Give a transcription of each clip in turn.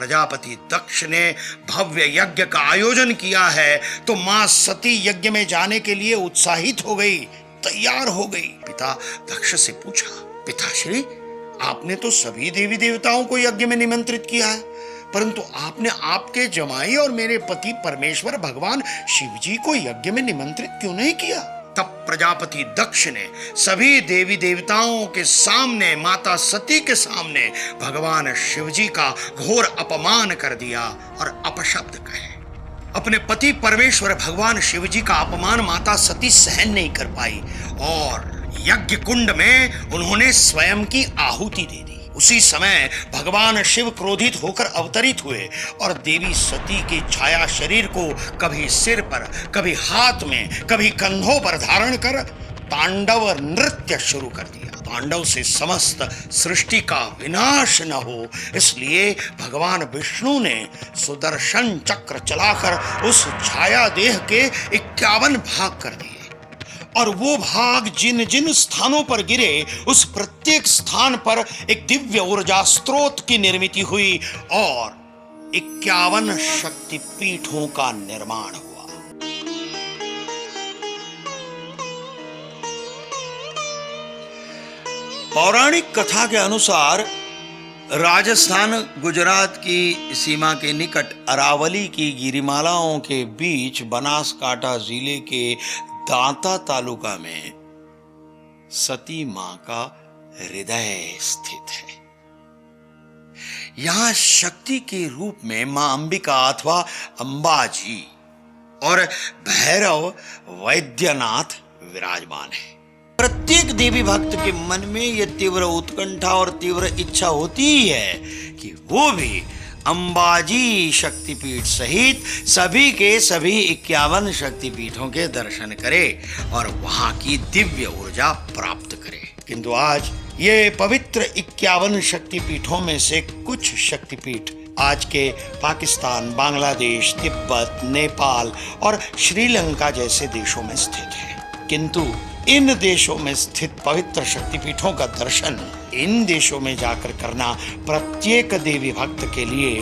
प्रजापति दक्ष ने भव्य यज्ञ का आयोजन किया है तो मां सती यज्ञ में जाने के लिए उत्साहित हो गई, तैयार हो गई। पिता दक्ष से पूछा, पिताश्री, आपने तो सभी देवी देवताओं को यज्ञ में निमंत्रित किया है, परंतु आपने आपके जमाई और मेरे पति परमेश्वर भगवान शिव जी को यज्ञ में निमंत्रित क्यों नहीं किया? तब प्रजापति दक्ष ने सभी देवी देवताओं के सामने, माता सती के सामने भगवान शिव जी का घोर अपमान कर दिया और अपशब्द कहे। अपने पति परमेश्वर भगवान शिव जी का अपमान माता सती सहन नहीं कर पाई और यज्ञ कुंड में उन्होंने स्वयं की आहुति दे दी। उसी समय भगवान शिव क्रोधित होकर अवतरित हुए और देवी सती की छाया शरीर को कभी सिर पर, कभी हाथ में, कभी कंधों पर धारण कर तांडव नृत्य शुरू कर दिया। तांडव से समस्त सृष्टि का विनाश न हो, इसलिए भगवान विष्णु ने सुदर्शन चक्र चलाकर उस छाया देह के 51 भाग कर दिए और वो भाग जिन जिन स्थानों पर गिरे उस प्रत्येक स्थान पर एक दिव्य ऊर्जा स्रोत की निर्मित हुई और 51 शक्तिपीठों का निर्माण हुआ। पौराणिक कथा के अनुसार राजस्थान गुजरात की सीमा के निकट अरावली की गिरिमालाओं के बीच बनासकांठा जिले के दांता तालुका में सती मां का हृदय स्थित है। यहां शक्ति के रूप में मां अंबिका अथवा अंबाजी और भैरव वैद्यनाथ विराजमान है। प्रत्येक देवी भक्त के मन में यह तीव्र उत्कंठा और तीव्र इच्छा होती ही है कि वो भी अंबाजी शक्तिपीठ सहित सभी के सभी 51 शक्तिपीठों के दर्शन करे और वहां की दिव्य ऊर्जा प्राप्त करे। किंतु आज ये पवित्र 51 शक्तिपीठों में से कुछ शक्तिपीठ आज के पाकिस्तान, बांग्लादेश, तिब्बत, नेपाल और श्रीलंका जैसे देशों में स्थित है। किंतु इन देशों में स्थित पवित्र शक्तिपीठों का दर्शन इन देशों में जाकर करना प्रत्येक देवी भक्त के लिए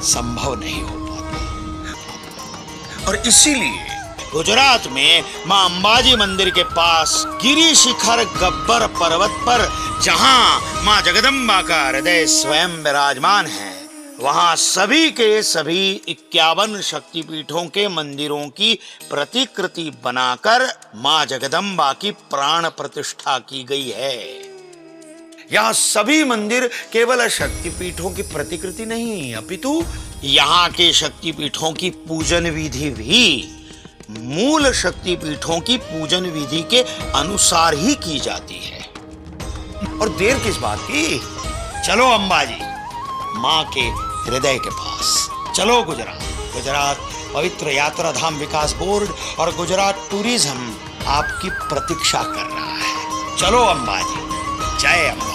संभव नहीं हो पाता और इसीलिए गुजरात में मां अंबाजी मंदिर के पास गिरी शिखर गब्बर पर्वत पर जहां मां जगदम्बा का हृदय स्वयं विराजमान है, वहां सभी के सभी 51 शक्तिपीठों के मंदिरों की प्रतिकृति बनाकर मां जगदम्बा की प्राण प्रतिष्ठा की गई है। यहाँ सभी मंदिर केवल शक्तिपीठों की प्रतिकृति नहीं, अपितु यहाँ के शक्तिपीठों की पूजन विधि भी मूल शक्तिपीठों की पूजन विधि के अनुसार ही की जाती है। और देर किस बात की, चलो अंबाजी मां के हृदय के पास, चलो गुजरात पवित्र यात्रा धाम विकास बोर्ड और गुजरात टूरिज्म आपकी प्रतीक्षा कर रहा है। चलो अंबाजी, जय अंबा।